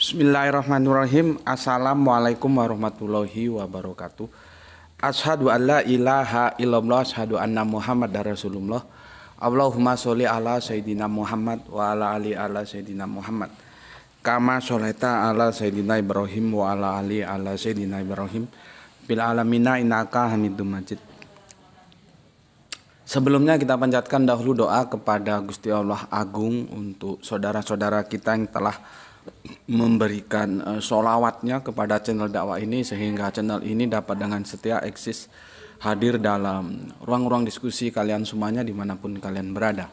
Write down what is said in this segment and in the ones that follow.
Bismillahirrahmanirrahim. Assalamualaikum warahmatullahi wabarakatuh. Asyhadu an la ilaha illallah, asyhadu anna Muhammadar Rasulullah. Allahumma sholli ala sayyidina Muhammad wa ala ali ala sayyidina Muhammad. Kama sholaita ala sayyidina Ibrahim wa ala ali ala sayyidina Ibrahim bil alamina innaka Hamidum Majid. Sebelumnya kita panjatkan dahulu doa kepada Gusti Allah Agung untuk saudara-saudara kita yang telah memberikan sholawatnya kepada channel dakwah ini, sehingga channel ini dapat dengan setia eksis hadir dalam ruang-ruang diskusi kalian semuanya dimanapun kalian berada.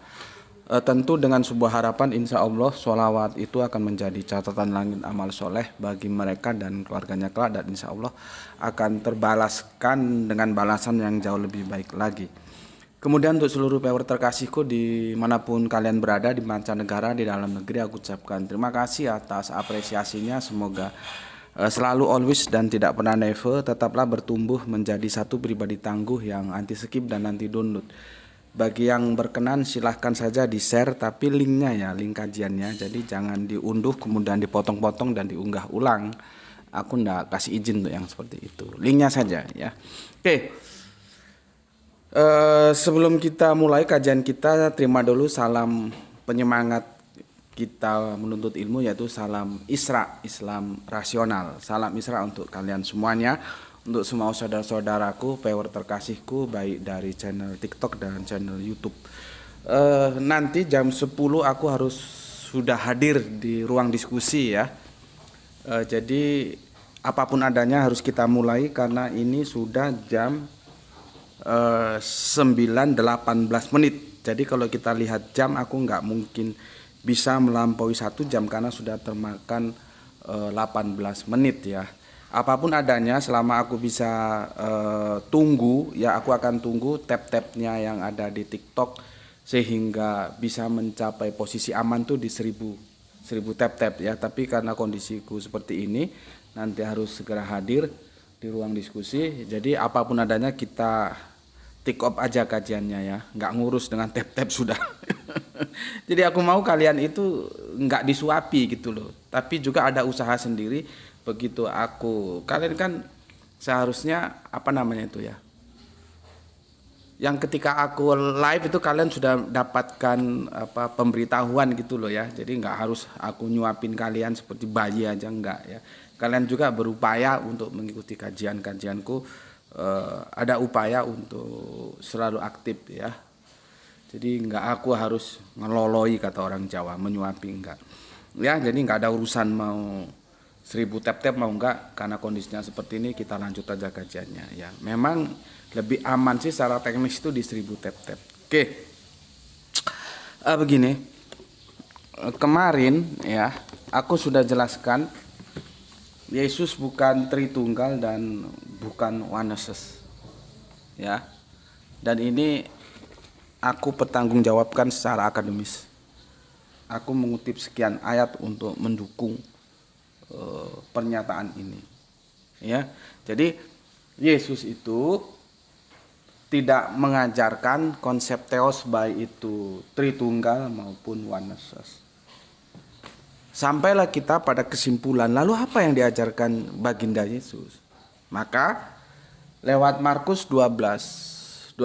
Tentu dengan sebuah harapan, insya Allah sholawat itu akan menjadi catatan langit amal soleh bagi mereka dan keluarganya kelak, dan insya Allah akan terbalaskan dengan balasan yang jauh lebih baik lagi. Kemudian untuk seluruh viewer terkasihku dimanapun kalian berada, di mancanegara, di dalam negeri, aku ucapkan terima kasih atas apresiasinya. Semoga selalu always dan tidak pernah never tetaplah bertumbuh menjadi satu pribadi tangguh yang anti skip dan anti download. Bagi yang berkenan silahkan saja di share, tapi linknya ya, link kajiannya, jadi jangan diunduh kemudian dipotong-potong dan diunggah ulang. Aku ndak kasih izin untuk yang seperti itu, linknya saja ya. Oke. Sebelum kita mulai kajian kita, terima dulu salam penyemangat kita menuntut ilmu, yaitu salam Isra, Islam rasional. Salam Isra untuk kalian semuanya, untuk semua saudara-saudaraku, viewer terkasihku, baik dari channel TikTok dan channel YouTube. Nanti jam 10 aku harus sudah hadir di ruang diskusi ya. Jadi apapun adanya harus kita mulai karena ini sudah jam 9.18 menit. Jadi kalau kita lihat jam, aku nggak mungkin bisa melampaui 1 jam karena sudah termakan 18 menit ya. Apapun adanya, selama aku bisa tunggu ya, aku akan tunggu tap-tapnya yang ada di TikTok sehingga bisa mencapai posisi aman tuh di 1000 tap-tap ya. Tapi karena kondisiku seperti ini, nanti harus segera hadir di ruang diskusi. Jadi apapun adanya kita take off aja kajiannya ya, nggak ngurus dengan tap-tap sudah. Jadi aku mau kalian itu nggak disuapi gitu loh, tapi juga ada usaha sendiri. Begitu kalian kan seharusnya apa namanya itu ya, yang ketika aku live itu kalian sudah dapatkan apa pemberitahuan gitu loh ya. Jadi nggak harus aku nyuapin kalian seperti bayi aja, enggak ya. Kalian juga berupaya untuk mengikuti kajian-kajianku. Ada upaya untuk selalu aktif ya. Jadi enggak aku harus ngeloloi kata orang Jawa, menyuapi enggak. Ya, jadi enggak ada urusan mau 1000 tap-tap mau enggak, karena kondisinya seperti ini kita lanjut aja kajiannya ya. Memang lebih aman sih secara teknis itu di 1000 tap-tap. Oke. Begini. Kemarin ya, aku sudah jelaskan Yesus bukan Tritunggal dan bukan oneness ya. Dan ini aku pertanggungjawabkan secara akademis. Aku mengutip sekian ayat untuk mendukung pernyataan ini ya. Jadi Yesus itu tidak mengajarkan konsep theos, baik itu Tritunggal maupun oneness. Sampailah kita pada kesimpulan, lalu apa yang diajarkan baginda Yesus? Maka lewat Markus 12:29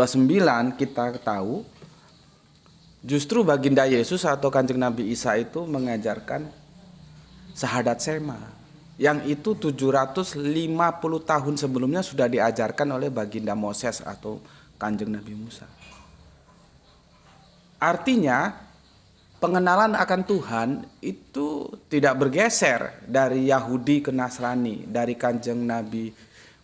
kita tahu justru baginda Yesus atau Kanjeng Nabi Isa itu mengajarkan syahadat sema, yang itu 750 tahun sebelumnya sudah diajarkan oleh baginda Moses atau Kanjeng Nabi Musa. Artinya pengenalan akan Tuhan itu tidak bergeser dari Yahudi ke Nasrani, dari Kanjeng Nabi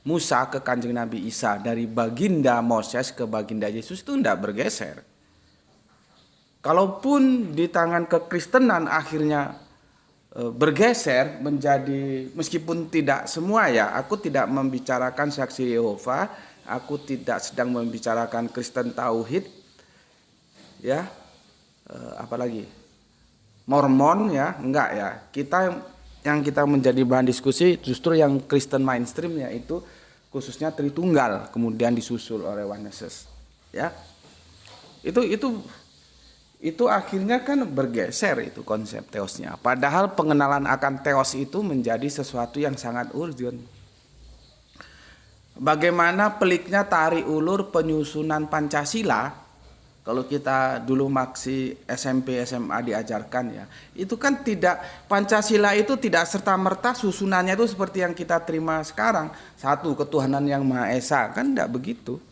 Musa ke Kanjeng Nabi Isa, dari baginda Moses ke baginda Yesus, itu tidak bergeser. Kalaupun di tangan kekristenan akhirnya bergeser menjadi, meskipun tidak semua ya, aku tidak membicarakan saksi Yehova, aku tidak sedang membicarakan Kristen Tauhid ya. Apalagi Mormon ya, enggak ya. Yang kita menjadi bahan diskusi justru yang Kristen mainstream, yaitu khususnya Tritunggal, kemudian disusul oleh oneness ya. itu akhirnya kan bergeser itu konsep teosnya. Padahal pengenalan akan teos itu menjadi sesuatu yang sangat urgent. Bagaimana peliknya tarik ulur penyusunan Pancasila, kalau kita dulu maksi SMP SMA diajarkan ya, itu kan tidak, Pancasila itu tidak serta-merta susunannya itu seperti yang kita terima sekarang, satu ketuhanan yang Maha Esa, kan tidak begitu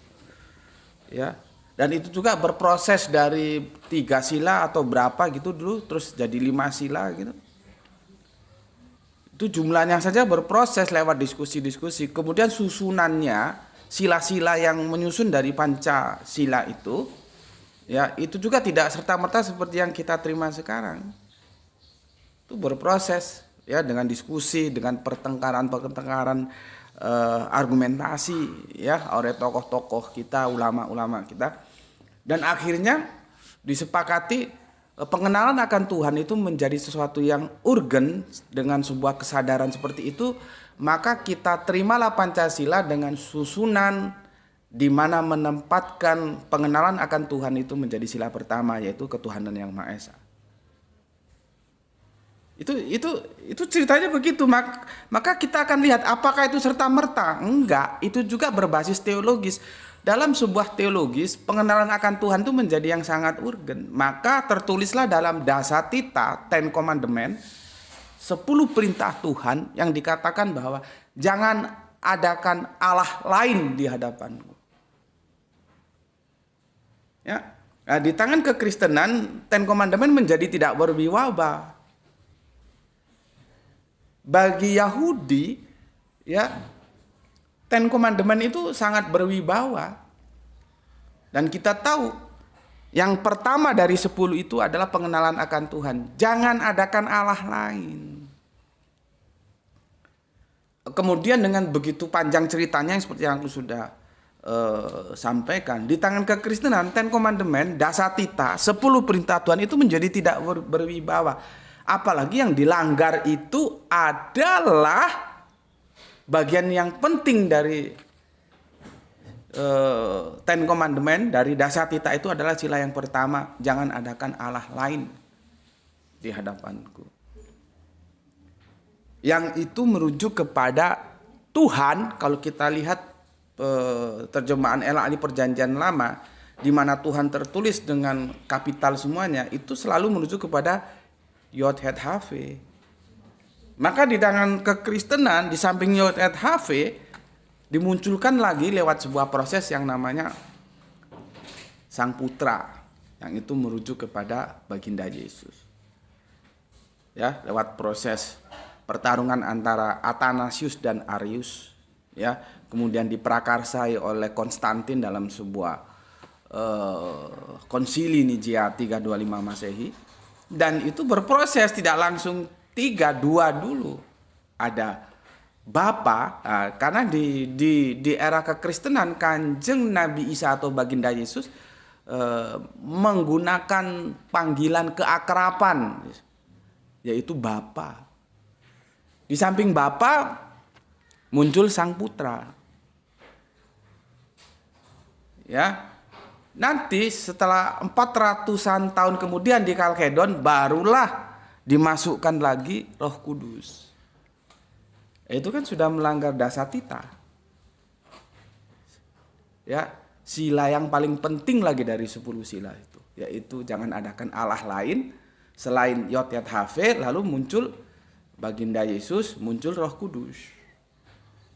ya. Dan itu juga berproses dari 3 sila atau berapa gitu dulu, terus jadi 5 sila gitu. Itu jumlahnya saja berproses lewat diskusi-diskusi. Kemudian susunannya, sila-sila yang menyusun dari Pancasila itu, ya itu juga tidak serta-merta seperti yang kita terima sekarang. Itu berproses ya, dengan diskusi, dengan pertengkaran-pertengkaran argumentasi ya oleh tokoh-tokoh kita, ulama-ulama kita. Dan akhirnya disepakati pengenalan akan Tuhan itu menjadi sesuatu yang urgen. Dengan sebuah kesadaran seperti itu, maka kita terimalah Pancasila dengan susunan di mana menempatkan pengenalan akan Tuhan itu menjadi sila pertama, yaitu ketuhanan yang Maha Esa. Itu ceritanya begitu. Maka kita akan lihat apakah itu serta-merta? Enggak, itu juga berbasis teologis. Dalam sebuah teologis, pengenalan akan Tuhan itu menjadi yang sangat urgen. Maka tertulislah dalam Dasatita, Ten Commandment, 10 perintah Tuhan yang dikatakan bahwa jangan adakan Allah lain di hadapanku. Ya, nah, di tangan kekristenan, Ten Commandment menjadi tidak berwibawa. Bagi Yahudi, ya, Ten Commandment itu sangat berwibawa. Dan kita tahu yang pertama dari 10 itu adalah pengenalan akan Tuhan. Jangan adakan Allah lain. Kemudian dengan begitu panjang ceritanya yang seperti yang aku sudah sampaikan, di tangan kekristenan Ten Commandment, Dasatita, 10 perintah Tuhan itu menjadi tidak berwibawa. Apalagi yang dilanggar itu adalah bagian yang penting dari Ten Commandment, dari Dasatita itu adalah sila yang pertama, jangan adakan Allah lain di hadapanku. Yang itu merujuk kepada Tuhan. Kalau kita lihat terjemahan LA di Perjanjian Lama, di mana Tuhan tertulis dengan kapital semuanya, itu selalu merujuk kepada Yod Het Have. Maka di tangan kekristenan, di samping Yod Het Have, dimunculkan lagi lewat sebuah proses yang namanya Sang Putra, yang itu merujuk kepada baginda Yesus. Ya, lewat proses pertarungan antara Athanasius dan Arius, ya, kemudian diprakarsai oleh Konstantin dalam sebuah konsili Nijea 325 Masehi. Dan itu berproses, tidak langsung 3-2 dulu. Ada Bapa, karena di era kekristenan Kanjeng Nabi Isa atau baginda Yesus menggunakan panggilan keakraban, yaitu Bapa. Di samping Bapa muncul Sang Putra. Ya. Nanti setelah 400-an tahun kemudian di Kalkedon barulah dimasukkan lagi Roh Kudus. Itu kan sudah melanggar Dasatita. Ya, sila yang paling penting lagi dari 10 sila itu, yaitu jangan adakan Allah lain selain Yod Het Have, lalu muncul baginda Yesus, muncul Roh Kudus.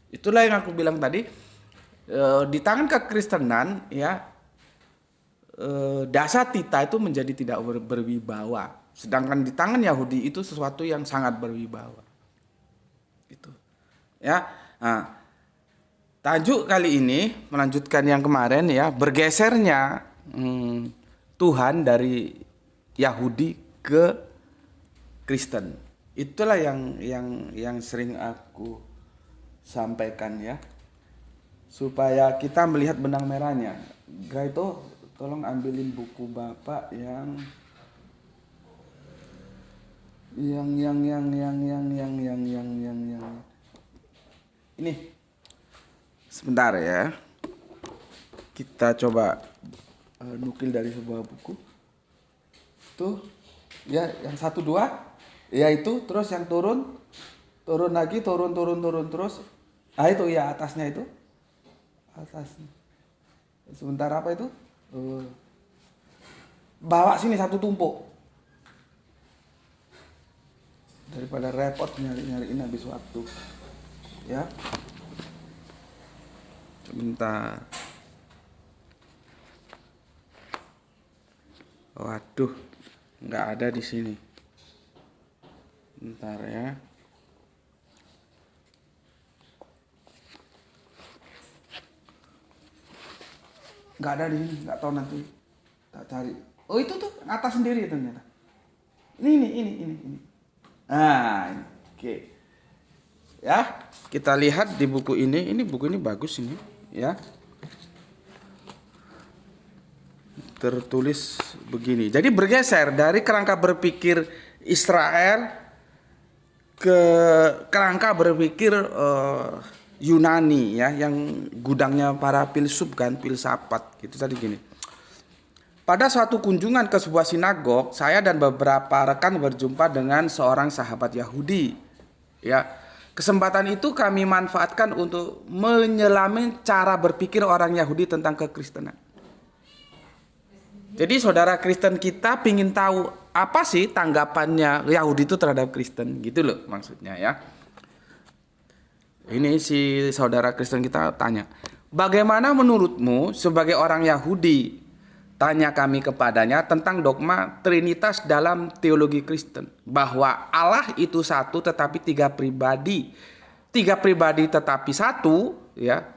Itulah yang aku bilang tadi, di tangan kekristenan ya, Dasatita itu menjadi tidak berwibawa, sedangkan di tangan Yahudi itu sesuatu yang sangat berwibawa. Gitu. Ya. Nah, tajuk kali ini melanjutkan yang kemarin ya, bergesernya Tuhan dari Yahudi ke Kristen. Itulah yang sering aku sampaikan ya, supaya kita melihat benang merahnya. Gaito, tolong ambilin buku Bapak yang ini. Sebentar ya. Kita coba nukil dari sebuah buku. Tuh, ya yang 1 2, ya itu, terus yang turun lagi, turun terus. Ah itu ya atasnya itu, atasnya. Sebentar apa itu? Bawa sini satu tumpuk. Daripada repot nyariin habis waktu. Ya. Sebentar. Waduh, nggak ada di sini. Bentar ya. Nggak ada di sini, nggak tahu nanti tak cari. Oh itu tuh atas sendiri ternyata. Ini. Ah, oke. Ya, kita lihat di buku ini. Ini buku ini bagus ini, ya. Tertulis begini. Jadi bergeser dari kerangka berpikir Israel ke kerangka berpikir Yunani ya, yang gudangnya para filsuf kan, filsafat gitu tadi gini. Pada suatu kunjungan ke sebuah sinagog, saya dan beberapa rekan berjumpa dengan seorang sahabat Yahudi. Ya, kesempatan itu kami manfaatkan untuk menyelami cara berpikir orang Yahudi tentang kekristenan. Jadi saudara Kristen kita pingin tahu apa sih tanggapannya Yahudi itu terhadap Kristen, gitu loh maksudnya ya. Ini si saudara Kristen kita tanya, bagaimana menurutmu sebagai orang Yahudi? Tanya kami kepadanya tentang dogma Trinitas dalam teologi Kristen, bahwa Allah itu satu tetapi 3 pribadi, 3 pribadi tetapi satu, ya.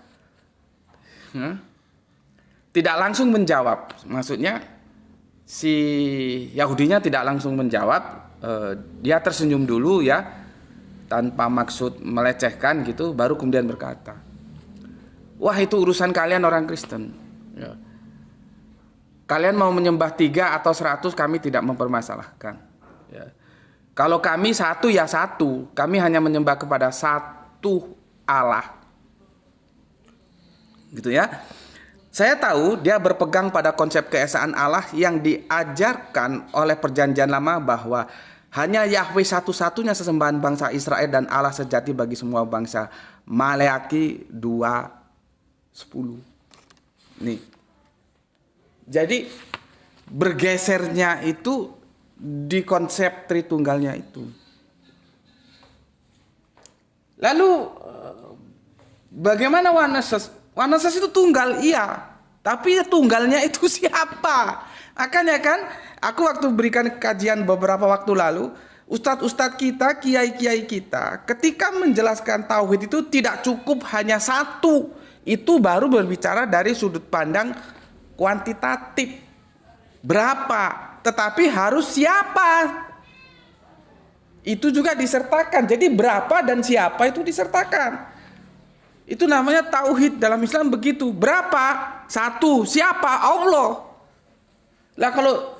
Tidak langsung menjawab, maksudnya si Yahudinya tidak langsung menjawab, dia tersenyum dulu ya, tanpa maksud melecehkan gitu, baru kemudian berkata, wah itu urusan kalian orang Kristen. Ya. Kalian mau menyembah 3 atau 100, kami tidak mempermasalahkan. Ya. Kalau kami satu ya satu, kami hanya menyembah kepada satu Allah. Gitu ya. Saya tahu dia berpegang pada konsep keesaan Allah yang diajarkan oleh perjanjian lama, bahwa hanya Yahweh satu-satunya sesembahan bangsa Israel dan Allah sejati bagi semua bangsa. Maleaki 2:10. Nih. Jadi bergesernya itu di konsep Tritunggalnya itu. Lalu bagaimana Waneses? Waneses itu tunggal, iya. Tapi tunggalnya itu siapa? Makanya kan aku waktu berikan kajian beberapa waktu lalu, ustadz-ustadz kita, kiai-kiai kita, ketika menjelaskan tauhid itu tidak cukup hanya satu. Itu baru berbicara dari sudut pandang kuantitatif. Berapa? Tetapi harus siapa? Itu juga disertakan. Jadi berapa dan siapa itu disertakan. Itu namanya tauhid dalam Islam begitu. Berapa? Satu. Siapa? Allah. Lah kalau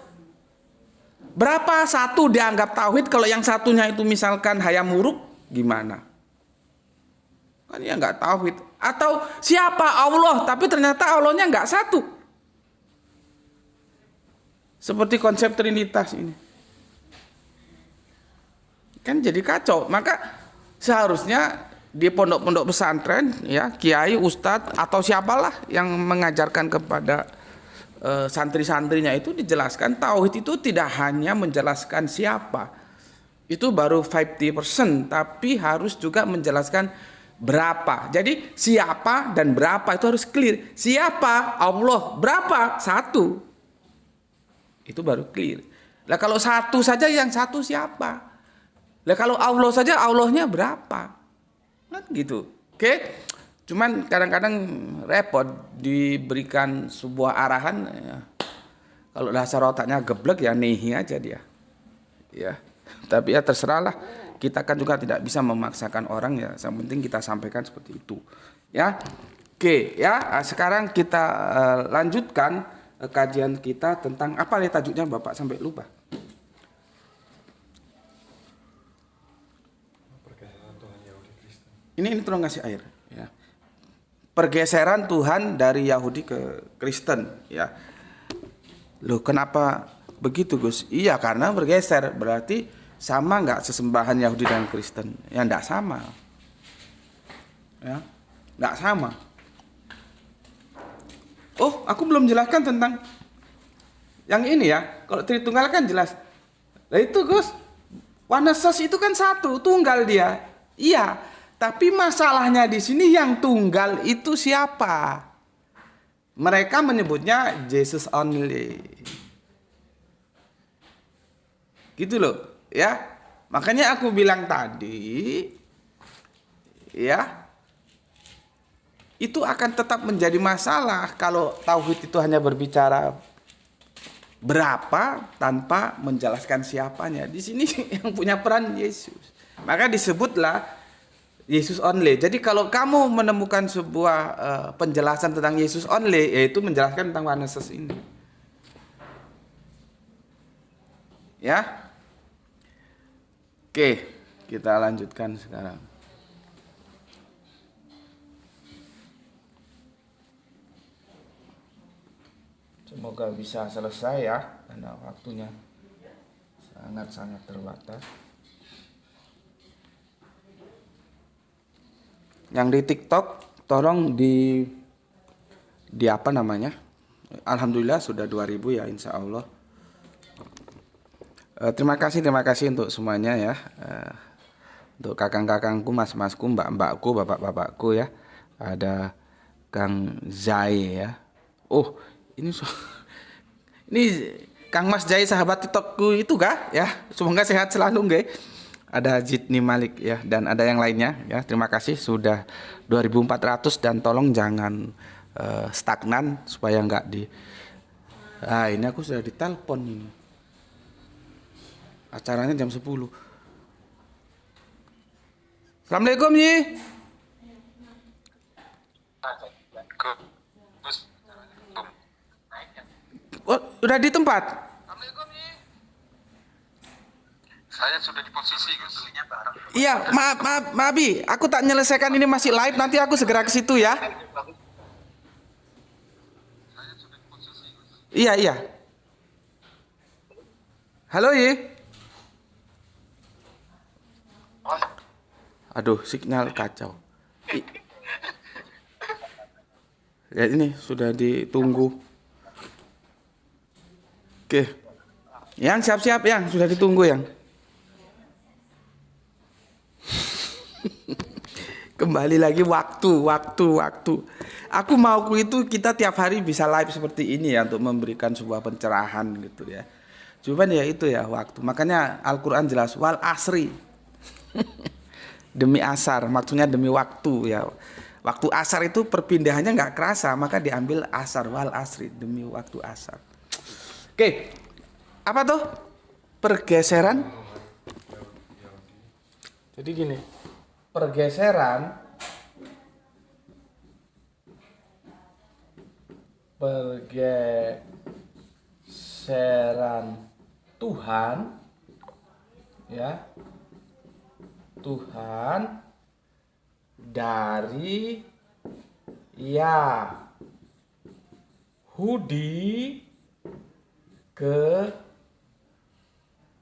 berapa satu dianggap tauhid, kalau yang satunya itu misalkan hayam huruf, gimana? Kan ya nggak tauhid. Atau siapa? Allah, tapi ternyata Allahnya nggak satu. Seperti konsep Trinitas ini. Kan jadi kacau. Maka seharusnya di pondok-pondok pesantren ya, kiai, ustadz atau siapalah yang mengajarkan kepada santri-santrinya itu dijelaskan tauhid itu tidak hanya menjelaskan siapa. Itu baru 50%, tapi harus juga menjelaskan berapa. Jadi siapa dan berapa itu harus clear. Siapa? Allah. Berapa? Satu. Itu baru clear. Lah kalau satu saja, yang satu siapa? Lah kalau Allah saja, Allahnya berapa? Nah gitu. Oke. Cuman kadang-kadang repot diberikan sebuah arahan ya. Kalau dasar otaknya geblek ya nehi aja dia. Ya. Tapi ya terserahlah. Kita kan juga tidak bisa memaksakan orang ya. Yang penting kita sampaikan seperti itu. Ya. Oke, ya. Sekarang kita lanjutkan kajian kita tentang apa nih tajuknya Bapak sampai lupa. Pergeseran Tuhan Yahudi Kristen. Ini tolong kasih air ya. Pergeseran Tuhan dari Yahudi ke Kristen ya. Loh kenapa begitu Gus. Iya, karena bergeser. Berarti sama nggak sesembahan Yahudi dan Kristen? Ya nggak sama. Ya, nggak sama. Oh, aku belum jelaskan tentang yang ini ya. Kalau Tritunggal kan jelas. Nah itu Gus, Waneses itu kan satu, tunggal dia. Iya, tapi masalahnya di sini yang tunggal itu siapa? Mereka menyebutnya Jesus only. Gitu loh, ya. Makanya aku bilang tadi, ya, itu akan tetap menjadi masalah kalau tauhid itu hanya berbicara berapa tanpa menjelaskan siapanya. Di sini yang punya peran Yesus. Maka disebutlah Yesus only. Jadi kalau kamu menemukan sebuah penjelasan tentang Yesus only, yaitu menjelaskan tentang Waneses ini. Ya. Oke, kita lanjutkan sekarang. Semoga bisa selesai ya, karena waktunya sangat-sangat terbatas. Yang di TikTok tolong di apa namanya? Alhamdulillah sudah 2000 ya, insya Allah. Terima kasih untuk semuanya ya. Untuk kakang-kakangku, mas-masku, mbak-mbakku, bapak-bapakku ya. Ada Kang Zai ya. Oh, ini Kang Mas Jai sahabat TikTokku itu kah ya, semoga sehat selalu nggih. Ada Jidni Malik ya, dan ada yang lainnya ya. Terima kasih sudah 2400 dan tolong jangan stagnan supaya nggak di. Nah, ini aku sudah ditelepon ini. Acaranya jam 10. Assalamualaikum Yi. Oh, udah di tempat? Saya sudah di posisi, Gus. Iya, maaf Bi, aku tak menyelesaikan ini masih live, nanti aku segera ke situ ya. Saya sudah di posisi, Gus. Iya. Halo Yi. Aduh, sinyal kacau. Ya ini sudah ditunggu. Oke. Yang siap-siap yang sudah ditunggu yang. Kembali lagi waktu. Aku mau itu kita tiap hari bisa live seperti ini ya untuk memberikan sebuah pencerahan gitu ya. Cuman ya itu ya waktu. Makanya Al-Qur'an jelas wal asri. Demi asar, maksudnya demi waktu ya. Waktu asar itu perpindahannya nggak kerasa, maka diambil asar wal asri, demi waktu asar. Oke. Apa tuh? Pergeseran. Jadi gini. Pergeseran Tuhan ya, Tuhan dari Yahudi ke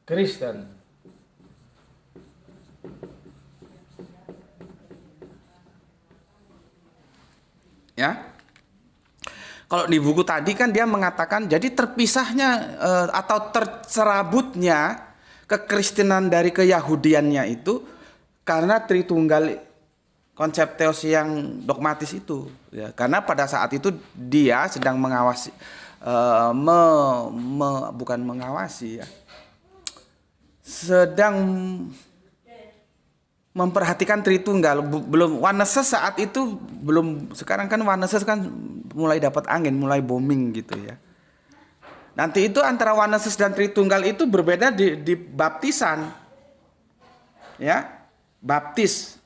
Kristen. Ya. Kalau di buku tadi kan dia mengatakan jadi terpisahnya atau tercerabutnya kekristenan dari keyahudiannya itu karena Tritunggal, konsep teos yang dogmatis itu ya. Karena pada saat itu dia sedang mengawasi bukan mengawasi ya. Sedang memperhatikan Tritunggal, belum Waneses saat itu belum. Sekarang kan Waneses kan mulai dapat angin, mulai booming gitu ya. Nanti itu antara Waneses dan Tritunggal itu berbeda di baptisan ya,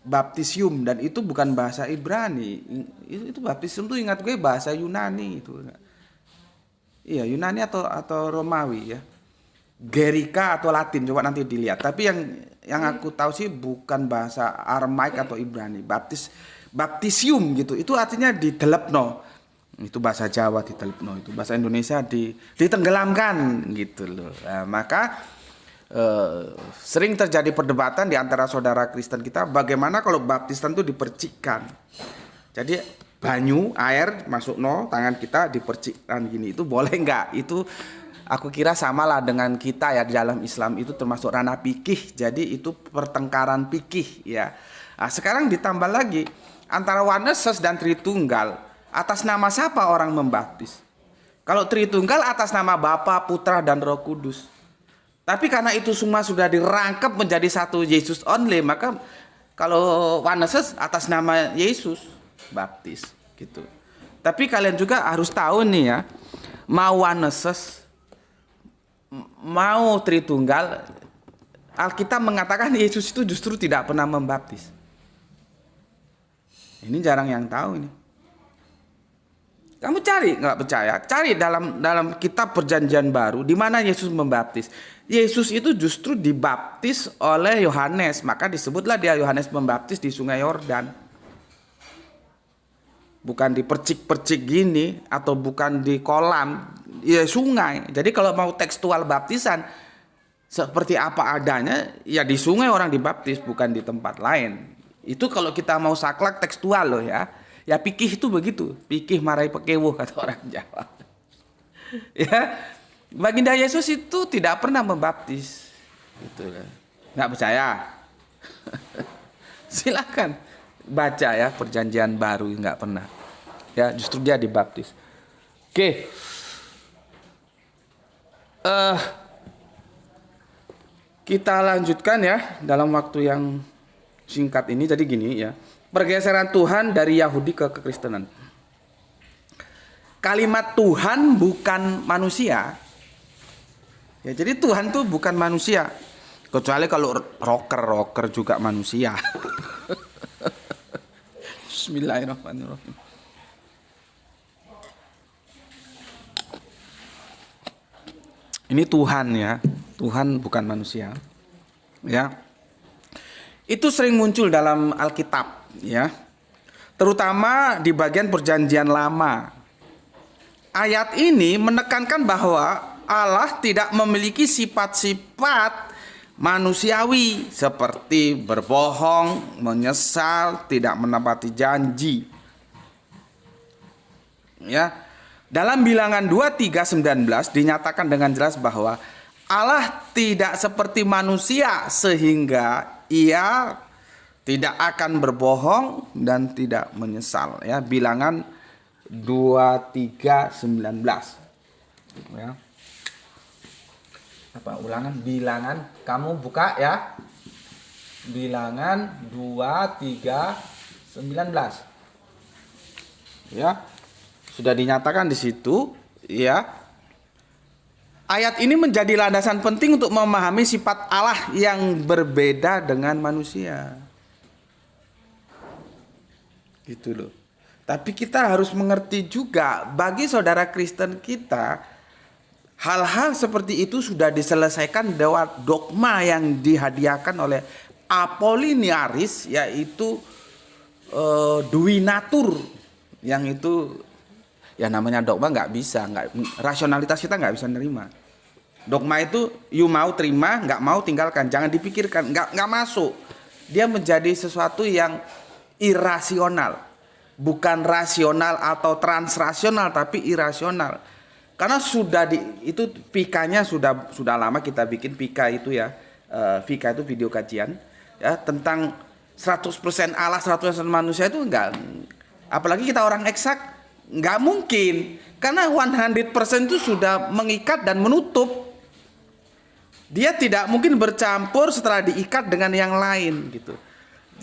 baptisium, dan itu bukan bahasa Ibrani, itu baptisium tuh ingat gue bahasa Yunani itu. Iya, Yunani atau Romawi ya. Gerika atau Latin, coba nanti dilihat. Tapi yang aku tahu sih bukan bahasa Aramaik atau Ibrani. Baptisium gitu. Itu artinya didelepno. Itu bahasa Jawa ditelipno, itu bahasa Indonesia ditenggelamkan gitu loh. Nah, maka sering terjadi perdebatan di antara saudara Kristen kita, bagaimana kalau baptisan itu dipercikkan. Jadi banyu, air masuk tangan kita dipercikkan gini, itu boleh nggak? Itu aku kira samalah dengan kita ya, di dalam Islam itu termasuk ranah fikih. Jadi itu pertengkaran fikih ya. Nah, sekarang ditambah lagi antara Oneness dan Tritunggal. Atas nama siapa orang membaptis? Kalau Tritunggal atas nama Bapa, Putra, dan Roh Kudus. Tapi karena itu semua sudah dirangkap menjadi satu Yesus only, maka kalau Oneness atas nama Yesus baptis gitu. Tapi kalian juga harus tahu nih ya, mau Oneness, mau Tritunggal, Alkitab mengatakan Yesus itu justru tidak pernah membaptis. Ini jarang yang tahu ini. Kamu cari, nggak percaya? Cari dalam kitab Perjanjian Baru di mana Yesus membaptis. Yesus itu justru dibaptis oleh Yohanes, maka disebutlah dia Yohanes Pembaptis di Sungai Yordan. Bukan dipercik-percik gini atau bukan di kolam, ya sungai. Jadi kalau mau tekstual baptisan seperti apa adanya, ya di sungai orang dibaptis, bukan di tempat lain. Itu kalau kita mau saklek tekstual loh ya. Ya pikih itu begitu, pikih marai pekewuh kata orang Jawa. Ya, baginda Yesus itu tidak pernah membaptis. Gitu kan. Nggak percaya? Silakan baca ya Perjanjian Baru, nggak pernah. Ya, justru dia dibaptis. Oke. Kita lanjutkan ya dalam waktu yang singkat ini. Jadi gini ya. Pergeseran Tuhan dari Yahudi ke Kekristenan. Kalimat Tuhan bukan manusia. Ya, jadi Tuhan tuh bukan manusia. Kecuali kalau rocker juga manusia. Bismillahirrahmanirrahim. Ini Tuhan ya. Tuhan bukan manusia. Ya. Itu sering muncul dalam Alkitab. Ya, terutama di bagian Perjanjian Lama. Ayat ini menekankan bahwa Allah tidak memiliki sifat-sifat manusiawi seperti berbohong, menyesal, tidak menepati janji. Ya, dalam Bilangan 23:19 dinyatakan dengan jelas bahwa Allah tidak seperti manusia sehingga Ia tidak akan berbohong dan tidak menyesal ya. Bilangan 23:19 ya. Apa ulangan? Bilangan, kamu buka ya. Bilangan 23:19 ya. Sudah dinyatakan di situ ya. Ayat ini menjadi landasan penting untuk memahami sifat Allah yang berbeda dengan manusia. Gitu loh. Tapi kita harus mengerti juga, bagi saudara Kristen kita, hal-hal seperti itu sudah diselesaikan lewat dogma yang dihadiahkan oleh Apollinaris, yaitu Duinatur, yang itu ya namanya dogma rasionalitas kita nggak bisa nerima. Dogma itu you mau terima, nggak mau tinggalkan, jangan dipikirkan, nggak masuk. Dia menjadi sesuatu yang irasional, bukan rasional atau transrasional, tapi irasional. Karena itu fikanya sudah lama kita bikin fika itu ya, fika itu video kajian ya tentang 100% Allah 100% manusia itu enggak. Apalagi kita orang eksak, enggak mungkin, karena 100% itu sudah mengikat dan menutup. Dia tidak mungkin bercampur setelah diikat dengan yang lain gitu.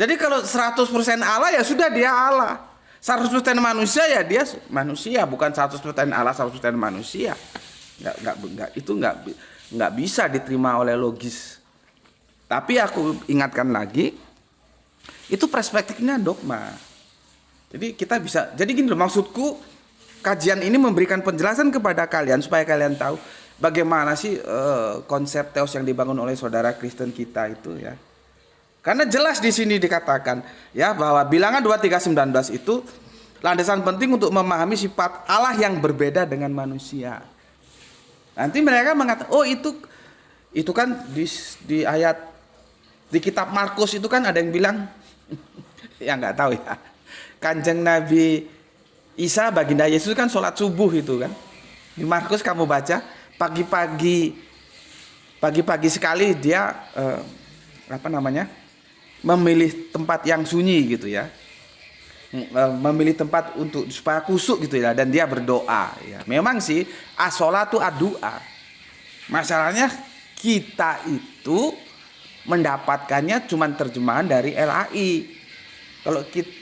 Jadi kalau 100% Allah ya sudah dia Allah. 100% manusia ya dia manusia, bukan 100% Allah 100% manusia. Itu enggak bisa diterima oleh logis. Tapi aku ingatkan lagi, itu perspektifnya dogma. Jadi kita bisa, jadi gini loh, maksudku kajian ini memberikan penjelasan kepada kalian supaya kalian tahu bagaimana sih konsep teos yang dibangun oleh saudara Kristen kita itu ya. Karena jelas di sini dikatakan ya bahwa Bilangan 23:19 itu landasan penting untuk memahami sifat Allah yang berbeda dengan manusia. Nanti mereka mengatakan, oh itu kan di ayat di kitab Markus itu kan ada yang bilang, ya nggak tahu ya, Kanjeng Nabi Isa baginda Yesus kan sholat subuh itu kan. Di Markus kamu baca pagi-pagi sekali dia memilih tempat yang sunyi gitu ya, memilih tempat untuk supaya kusuk gitu ya, dan dia berdoa ya. Memang sih as-sholatu ad-du'a. Masalahnya kita itu mendapatkannya cuma terjemahan dari LAI. Kalau kita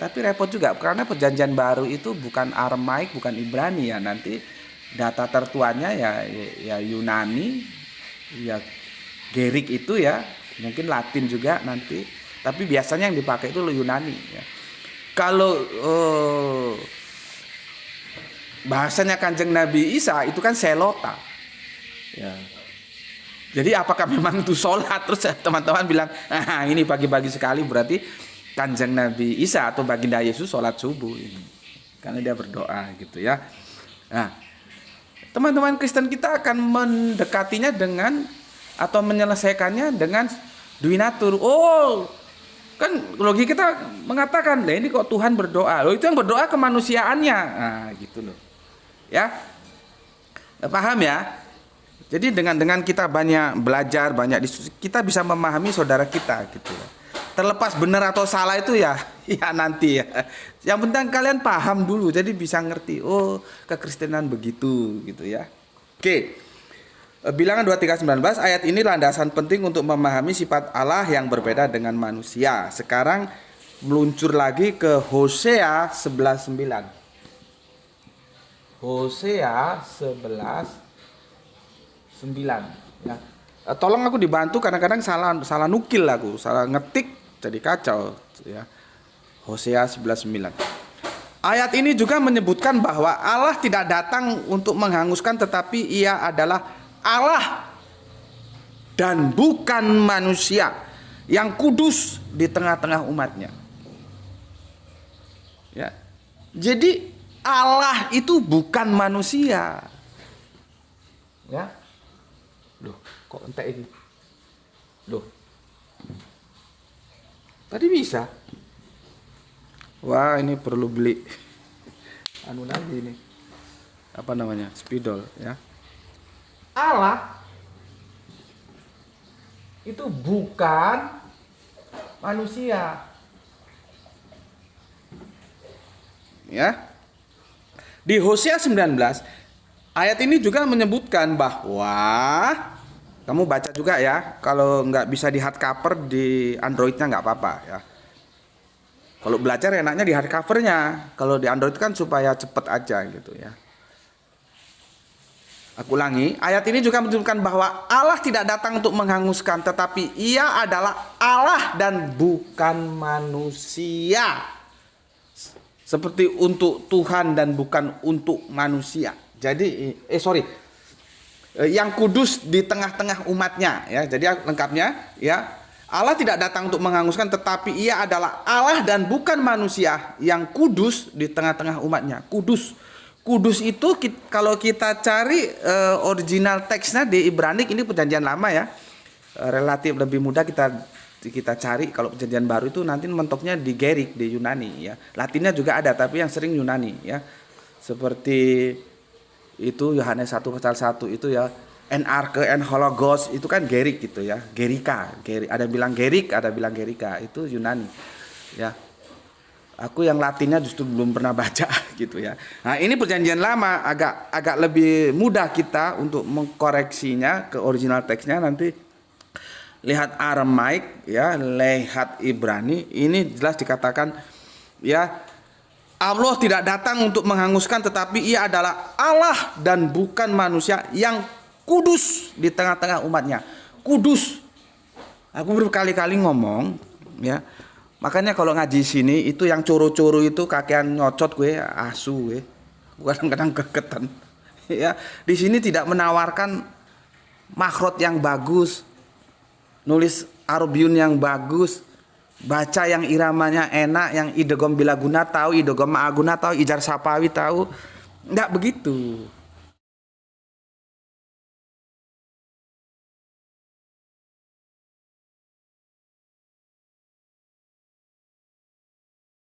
tapi repot juga karena perjanjian baru itu bukan Aramaik, bukan Ibrani ya. Nanti data tertuanya ya Yunani, ya Gerik itu ya, mungkin Latin juga nanti. Tapi biasanya yang dipakai itu Yunani ya. Kalau bahasanya Kanjeng Nabi Isa itu kan selota. Ya. Jadi apakah memang itu sholat? Terus teman-teman bilang, ini pagi-pagi sekali berarti Kanjeng Nabi Isa atau baginda Yesus sholat subuh ini. Karena dia berdoa gitu ya. Nah, teman-teman Kristen kita akan mendekatinya dengan atau menyelesaikannya dengan duinatur. Oh, kan logika kita mengatakan, lah ini kok Tuhan berdoa. Loh itu yang berdoa kemanusiaannya. Nah, gitu loh. Ya. Paham ya? Jadi dengan kita banyak belajar, banyak diskusi, kita bisa memahami saudara kita gitu ya. Terlepas benar atau salah itu ya nanti ya. Yang penting kalian paham dulu, jadi bisa ngerti. Oh, kekristenan begitu gitu ya. Oke. Bilangan 23:19, ayat ini landasan penting untuk memahami sifat Allah yang berbeda dengan manusia. Sekarang meluncur lagi ke Hosea 11:9. Hosea 11:9 ya. Tolong aku dibantu, kadang-kadang salah nukil aku, salah ngetik jadi kacau ya. Hosea 11:9. Ayat ini juga menyebutkan bahwa Allah tidak datang untuk menghanguskan, tetapi Ia adalah Allah dan bukan manusia yang kudus di tengah-tengah umatnya. Ya. Jadi Allah itu bukan manusia. Ya. Loh, kok entek ini? Loh. Tadi bisa. Wah, ini perlu beli anu lagi ini. Apa namanya? Spidol ya. Allah itu bukan manusia. Ya. Di Hosea 19 ayat ini juga menyebutkan bahwa, kamu baca juga ya, kalau nggak bisa di hardcover di Androidnya nggak apa-apa ya. Kalau belajar enaknya di hardcovernya, kalau di Android kan supaya cepet aja gitu ya. Aku ulangi, ayat ini juga menunjukkan bahwa Allah tidak datang untuk menghanguskan, tetapi Ia adalah Allah dan bukan manusia. Seperti untuk Tuhan dan bukan untuk manusia. Jadi, yang kudus di tengah-tengah umatnya ya. Jadi lengkapnya ya. Allah tidak datang untuk menghanguskan, tetapi Ia adalah Allah dan bukan manusia yang kudus di tengah-tengah umatnya. Kudus. Kudus itu kalau kita cari original teksnya di Ibrani, ini perjanjian lama ya. Relatif lebih mudah kita cari. Kalau perjanjian baru itu nanti mentoknya di Gerik, di Yunani ya. Latinnya juga ada tapi yang sering Yunani ya. Seperti itu Yohanes 1:1 itu ya. Enarche, enhologos itu kan Gerik gitu ya. Gerika, ada bilang Gerik, ada bilang Gerika, itu Yunani. Ya. Aku yang Latinnya justru belum pernah baca gitu ya. Nah, ini perjanjian lama, agak lebih mudah kita untuk mengkoreksinya ke original teksnya. Nanti lihat Aramaik ya, lihat Ibrani, ini jelas dikatakan ya, Allah tidak datang untuk menghanguskan, tetapi Ia adalah Allah dan bukan manusia yang kudus di tengah-tengah umatnya. Kudus. Aku berkali-kali ngomong ya. Makanya kalau ngaji sini itu yang coro-coro itu kakean nyocot gue, asu gue. Kadang-kadang kegetan. Ya, di sini tidak menawarkan makhraj yang bagus. Nulis Arabiun yang bagus. baca yang iramanya enak, yang idegom bilaguna tahu, idegom ma'aguna tahu, ijar sapawi tahu. Enggak begitu.